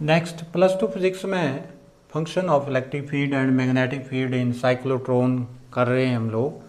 Next +2 physics में function of electric field and magnetic field in cyclotron कर रहे हैं हम लोग।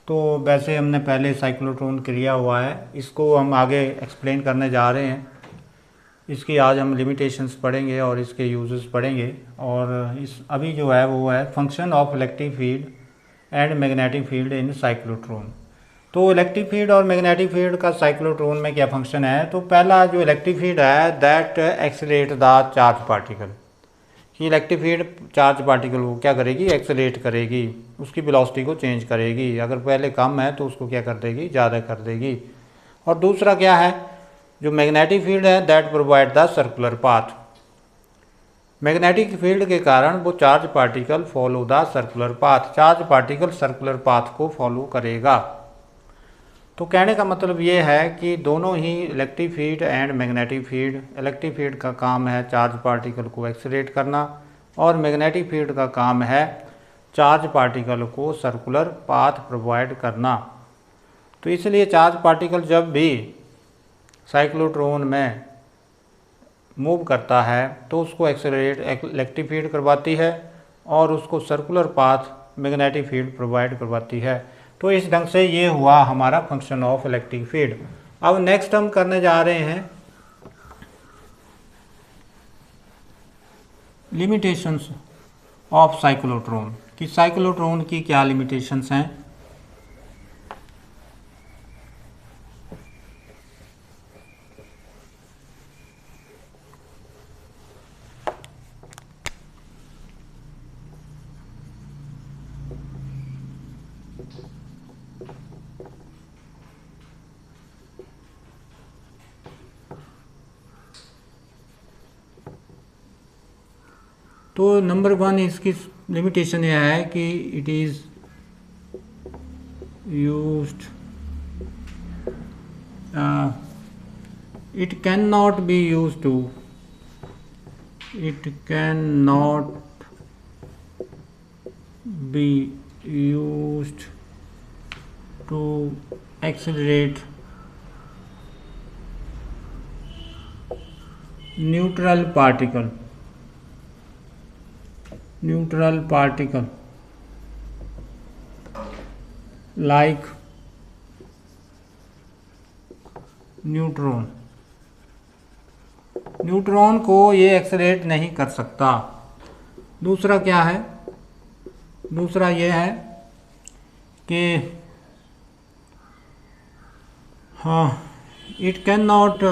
तो वैसे हमने पहले साइक्लोट्रॉन किया हुआ है, इसको हम आगे एक्सप्लेन करने जा रहे हैं। इसकी आज हम लिमिटेशंस पढ़ेंगे और इसके यूजेस पढ़ेंगे। और इस अभी जो है वो है function of electric field and magnetic field in cyclotron. तो इलेक्ट्रिक फील्ड और मैग्नेटिक फील्ड का साइक्लोट्रॉन में क्या फंक्शन है। तो पहला जो इलेक्ट्रिक फील्ड है that accelerate the charge particle, कि इलेक्ट्रिक फील्ड चार्ज पार्टिकल को क्या करेगी, एक्सेलरेट करेगी, उसकी वेलोसिटी को चेंज करेगी। अगर पहले कम है तो उसको क्या कर देगी, ज़्यादा कर देगी। और दूसरा क्या है, जो मैग्नेटिक फील्ड है that provide the circular path. Magnetic field के कारण वो charge particle follow the circular path, charge particle circular path को फॉलो करेगा। तो कहने का मतलब ये है कि दोनों ही electric field and magnetic field, electric field का काम है चार्ज पार्टिकल को एक्सेलरेट करना और मैग्नेटिक फील्ड का काम है चार्ज पार्टिकल को सर्कुलर पाथ प्रोवाइड करना। तो इसलिए चार्ज पार्टिकल जब भी साइक्लोट्रॉन में मूव करता है तो उसको एक्सेलरेट इलेक्ट्रिक फील्ड करवाती है और उसको circular path magnetic field provide करवाती है। तो इस ढंग से ये हुआ हमारा फंक्शन ऑफ इलेक्ट्रिक फील्ड। अब नेक्स्ट हम करने जा रहे हैं लिमिटेशंस ऑफ साइक्लोट्रॉन, कि साइक्लोट्रॉन की क्या लिमिटेशंस हैं। तो नंबर 1 इसकी लिमिटेशन यह है कि it is used, it cannot be used to, it cannot be used to accelerate neutral particle like neutron को ये एक्सेलरेट नहीं कर सकता। दूसरा क्या है, दूसरा ये है कि हाँ, it can not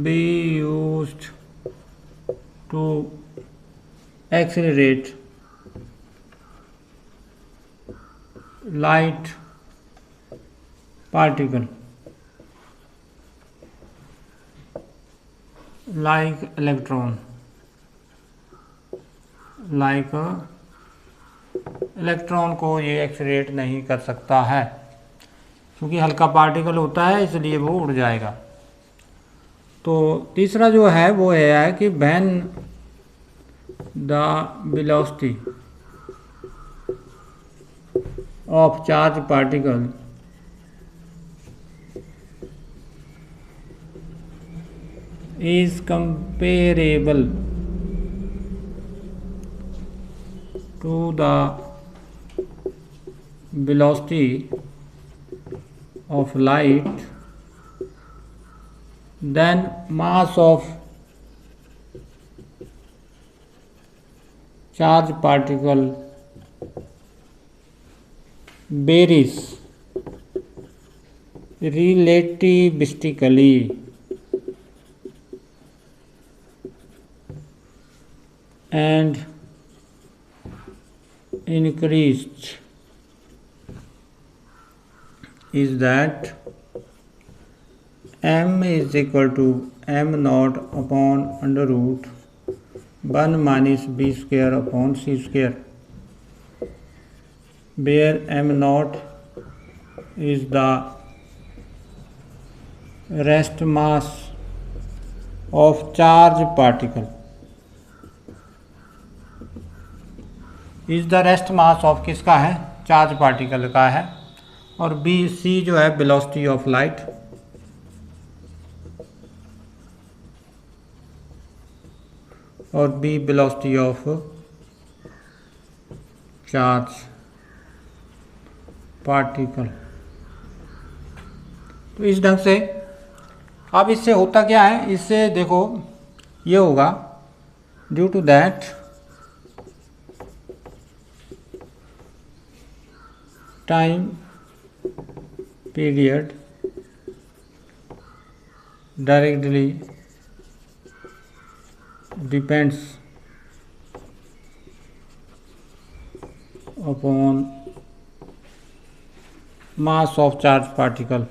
be used to accelerate light particle like electron, electron को ये एक्सेलरेट नहीं कर सकता है, क्योंकि हल्का पार्टिकल होता है इसलिए वो उड़ जाएगा। तो तीसरा जो है वो है कि when the velocity of charge particle is comparable to the velocity of light, then mass of charge particle varies relativistically and increased is that m is equal to m naught upon under root 1 minus b square upon c square, where m naught is the rest mass of charge particle, is the rest mass of किसका है, charge particle का है। और B C जो है velocity of light, और B velocity of charge particle. तो इस ढंग से अब इससे होता क्या है, इससे देखो ये होगा due to that time period directly depends upon mass of charge particle,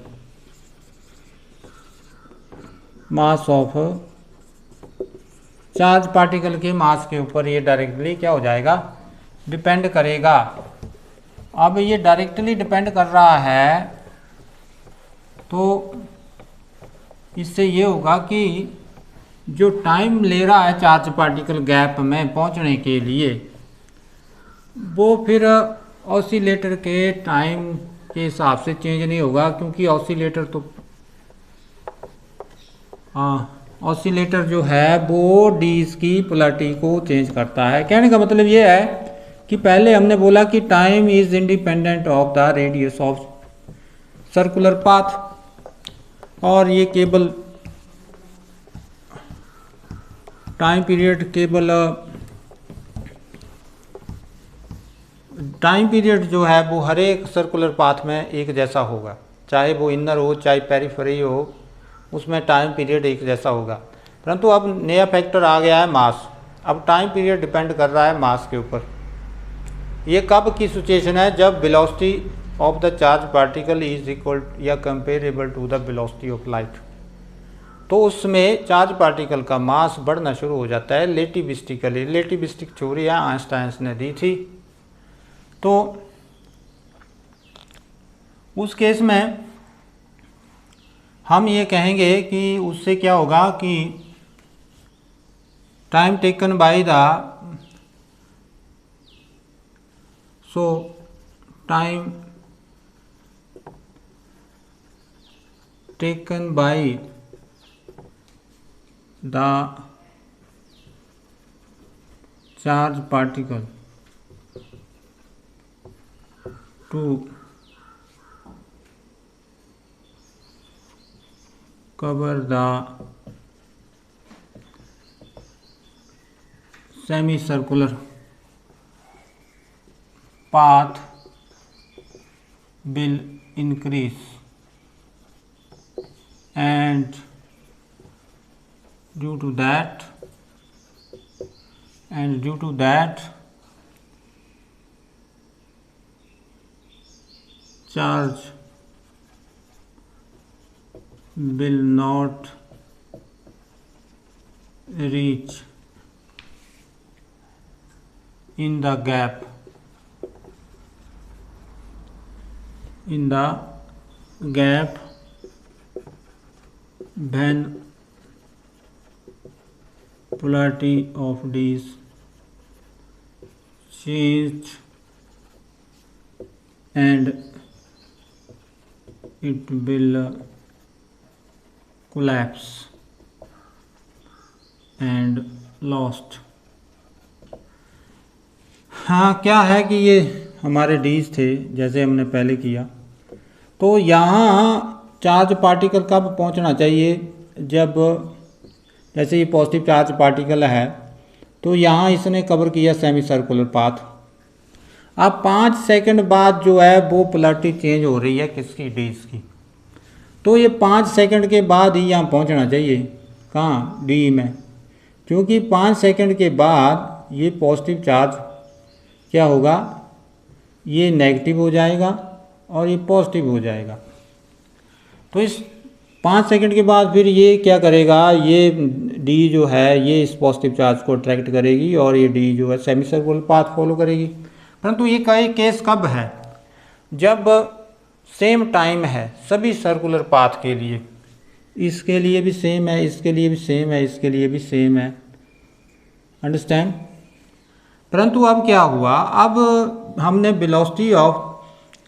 mass of charge particle के मास के ऊपर ये डायरेक्टली क्या हो जाएगा, डिपेंड करेगा। अब ये डायरेक्टली डिपेंड कर रहा है तो इससे ये होगा कि जो टाइम ले रहा है चार्ज पार्टिकल गैप में पहुंचने के लिए, वो फिर ऑसिलेटर के टाइम के हिसाब से चेंज नहीं होगा, क्योंकि ऑसिलेटर तो ऑसिलेटर जो है वो डीज की पोलैरिटी को चेंज करता है। कहने का मतलब ये है कि पहले हमने बोला कि time is independent of the radius of circular path, और ये केवल टाइम पीरियड टाइम पीरियड जो है वो हर एक सर्कुलर पाथ में एक जैसा होगा, चाहे वो इनर हो चाहे पेरिफेरी हो, उसमें टाइम पीरियड एक जैसा होगा। परंतु अब नया फैक्टर आ गया है मास। अब टाइम पीरियड डिपेंड कर रहा है मास के ऊपर। ये कब की सिचुएशन है, जब velocity of the charge particle is equal या comparable to the velocity of light. तो उसमें चार्ज पार्टिकल का मास बढ़ना शुरू हो जाता है रिलेटिविस्टिकली। रिलेटिविस्टिक थ्योरी है आइंस्टाइन ने दी थी। तो उस केस में हम ये कहेंगे कि उससे क्या होगा कि time taken by the time taken by the charge particle to cover the semicircular path will increase, and due to that charge will not reach in the gap when polarity of these change, and it will collapse and lost। हाँ, क्या है कि ये हमारे डीज थे जैसे हमने पहले किया। तो यहाँ चार्ज पार्टिकल कब पहुँचना चाहिए, जब जैसे ये पॉजिटिव चार्ज पार्टिकल है तो यहाँ इसने कवर किया सेमी सर्कुलर पाथ। अब 5 सेकंड बाद जो है वो पोलैरिटी चेंज हो रही है किसकी, डीज की। तो ये 5 सेकंड के बाद ही यहाँ पहुँचना चाहिए, कहाँ, डी में, क्योंकि 5 सेकंड के बाद ये पॉजिटिव चार्ज क्या होगा, ये नेगेटिव हो जाएगा और ये पॉजिटिव हो जाएगा। तो इस 5 सेकंड के बाद फिर ये क्या करेगा, ये डी जो है ये इस पॉजिटिव चार्ज को अट्रैक्ट करेगी और ये डी जो है सेमी सर्कुलर पाथ फॉलो करेगी। परंतु ये कई केस कब है, जब सेम टाइम है सभी सर्कुलर पाथ के लिए, इसके लिए भी सेम है, इसके लिए भी सेम है, इसके लिए भी सेम है, अंडरस्टैंड। परंतु अब क्या हुआ, अब हमने velocity of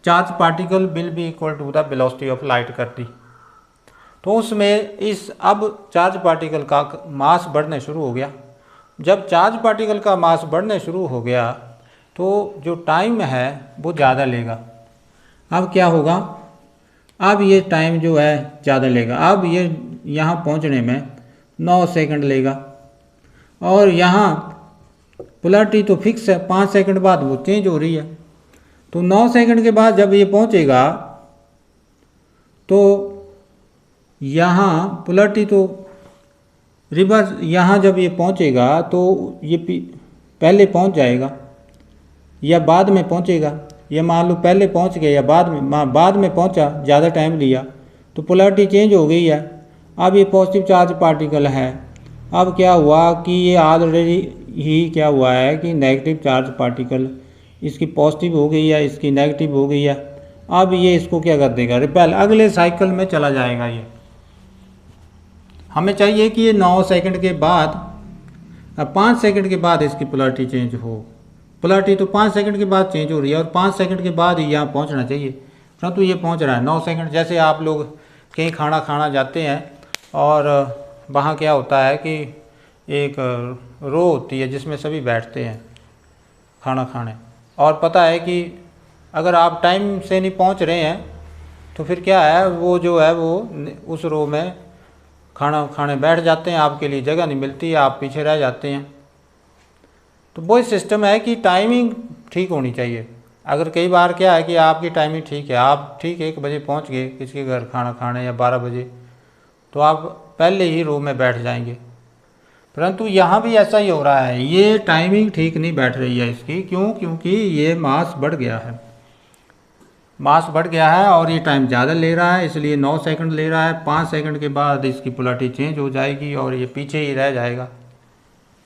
charge particle will be equal to the velocity of light कर दी। तो उसमें इस अब चार्ज पार्टिकल का मास बढ़ने शुरू हो गया। जब चार्ज पार्टिकल का मास बढ़ने शुरू हो गया तो जो टाइम है वो ज़्यादा लेगा। अब क्या होगा, अब ये टाइम जो है ज़्यादा लेगा। अब ये यहाँ पहुँचने में 9 सेकंड लेगा और यहाँ पोलैरिटी तो फिक्स है, 5 सेकंड बाद वो चेंज हो रही है। तो 9 सेकंड के बाद जब ये पहुँचेगा तो यहाँ पोलैरिटी तो रिवर्स, यहाँ जब ये पहुँचेगा तो ये पहले पहुँच जाएगा या बाद में पहुँचेगा। ये मान लो पहले पहुँच गया या बाद में पहुँचा, ज़्यादा टाइम लिया तो पोलैरिटी चेंज हो गई है। अब ये पॉजिटिव चार्ज पार्टिकल है। अब क्या हुआ कि ये ऑलरेडी ही क्या हुआ है कि नेगेटिव चार्ज पार्टिकल इसकी पॉजिटिव हो गई है, इसकी नेगेटिव हो गई है। अब ये इसको क्या कर देगा, रिपेल, अगले साइकिल में चला जाएगा। ये हमें चाहिए कि ये 9 सेकंड के बाद, 5 सेकंड के बाद इसकी पोलैरिटी चेंज हो। पोलैरिटी तो 5 सेकंड के बाद चेंज हो रही है और 5 सेकंड के बाद ही यहाँ पहुँचना चाहिए, परंतु ये पहुँच रहा है 9 सेकंड। जैसे आप लोग कहीं खाना खाना जाते हैं और वहाँ क्या होता है कि एक रो होती है जिसमें सभी बैठते हैं खाना खाने, और पता है कि अगर आप टाइम से नहीं पहुँच रहे हैं तो फिर क्या है, वो जो है वो उस रो में खाना खाने बैठ जाते हैं, आपके लिए जगह नहीं मिलती, आप पीछे रह जाते हैं। तो वो सिस्टम है कि टाइमिंग ठीक होनी चाहिए। अगर कई बार क्या है कि आपकी टाइमिंग ठीक है, आप ठीक 1 बजे पहुंच गए किसी के घर खाना खाने या 12 बजे, तो आप पहले ही रो में बैठ जाएंगे। परंतु यहाँ भी ऐसा ही हो रहा है, ये टाइमिंग ठीक नहीं बैठ रही है इसकी। क्यों? क्योंकि ये मास बढ़ गया है, मास बढ़ गया है और ये टाइम ज़्यादा ले रहा है, इसलिए 9 सेकंड ले रहा है। 5 सेकंड के बाद इसकी पोलैरिटी चेंज हो जाएगी और ये पीछे ही रह जाएगा,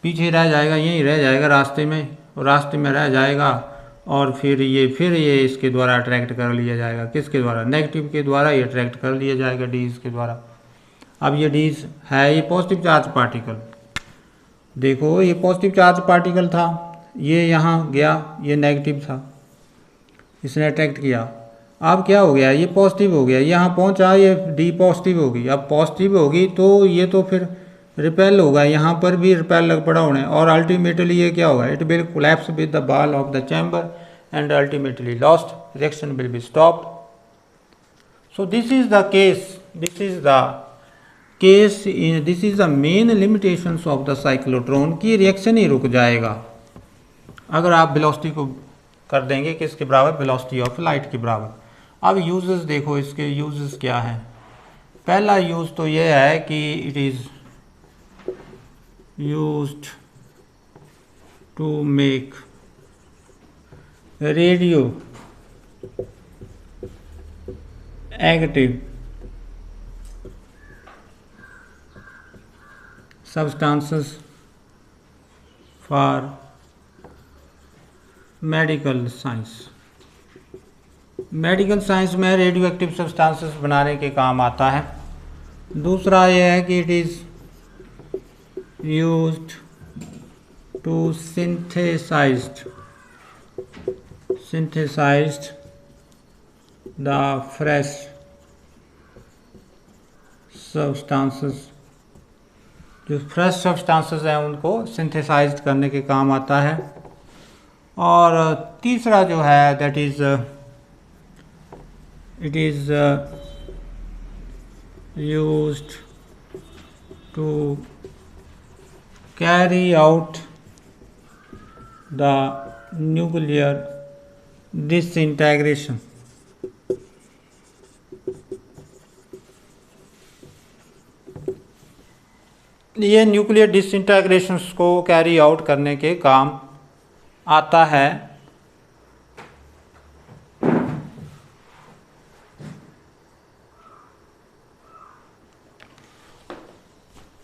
पीछे रह जाएगा, यहीं रह जाएगा रास्ते में, और रास्ते में रह जाएगा और फिर ये इसके द्वारा अट्रैक्ट कर लिया जाएगा। किसके द्वारा? नेगेटिव के द्वारा ये अट्रैक्ट कर लिया जाएगा, डीज के द्वारा। अब ये डीज है ये पॉजिटिव चार्ज पार्टिकल। देखो ये पॉजिटिव चार्ज पार्टिकल था, ये यहाँ गया, ये नेगेटिव था, इसने अट्रैक्ट किया। अब क्या हो गया, ये पॉजिटिव हो गया, यहाँ पहुँचा, ये डी पॉजिटिव होगी। अब पॉजिटिव होगी तो ये तो फिर रिपेल होगा, यहाँ पर भी रिपेल लग पड़ा होने, और अल्टीमेटली ये क्या होगा, it will collapse with the ball of the chamber and ultimately lost, reaction will be stopped. So this is the case, this is the main limitations of the cyclotron की reaction ही रुक जाएगा अगर आप velocity को कर देंगे किसके बराबर, वेलोसिटी ऑफ लाइट के बराबर। अब यूजेस देखो, इसके यूजेस क्या हैं। पहला यूज तो ये है कि it is used to make radio active substances for medical science. Medical science में रेडियो एक्टिव सब्सटेंसेस बनाने के काम आता है। दूसरा यह है कि it is used to synthesized the fresh substances, जो फ्रेश सब्सटेंसेस हैं उनको सिंथेसाइज करने के काम आता है। और तीसरा जो है that is it is used to carry out the nuclear disintegration। ये न्यूक्लियर डिसइंटीग्रेशंस को कैरी आउट करने के काम आता है।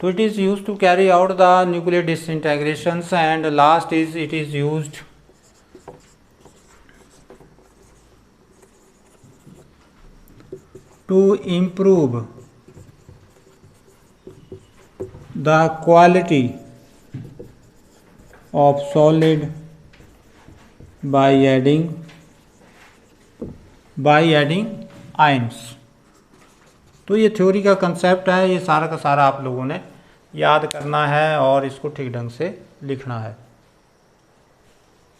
So it is used to carry out the nuclear disintegrations, and last is it is used to improve the quality of solid by adding by adding ions. तो ये theory का concept है, ये सारा का सारा आप लोगों ने याद करना है और इसको ठीक ढंग से लिखना है।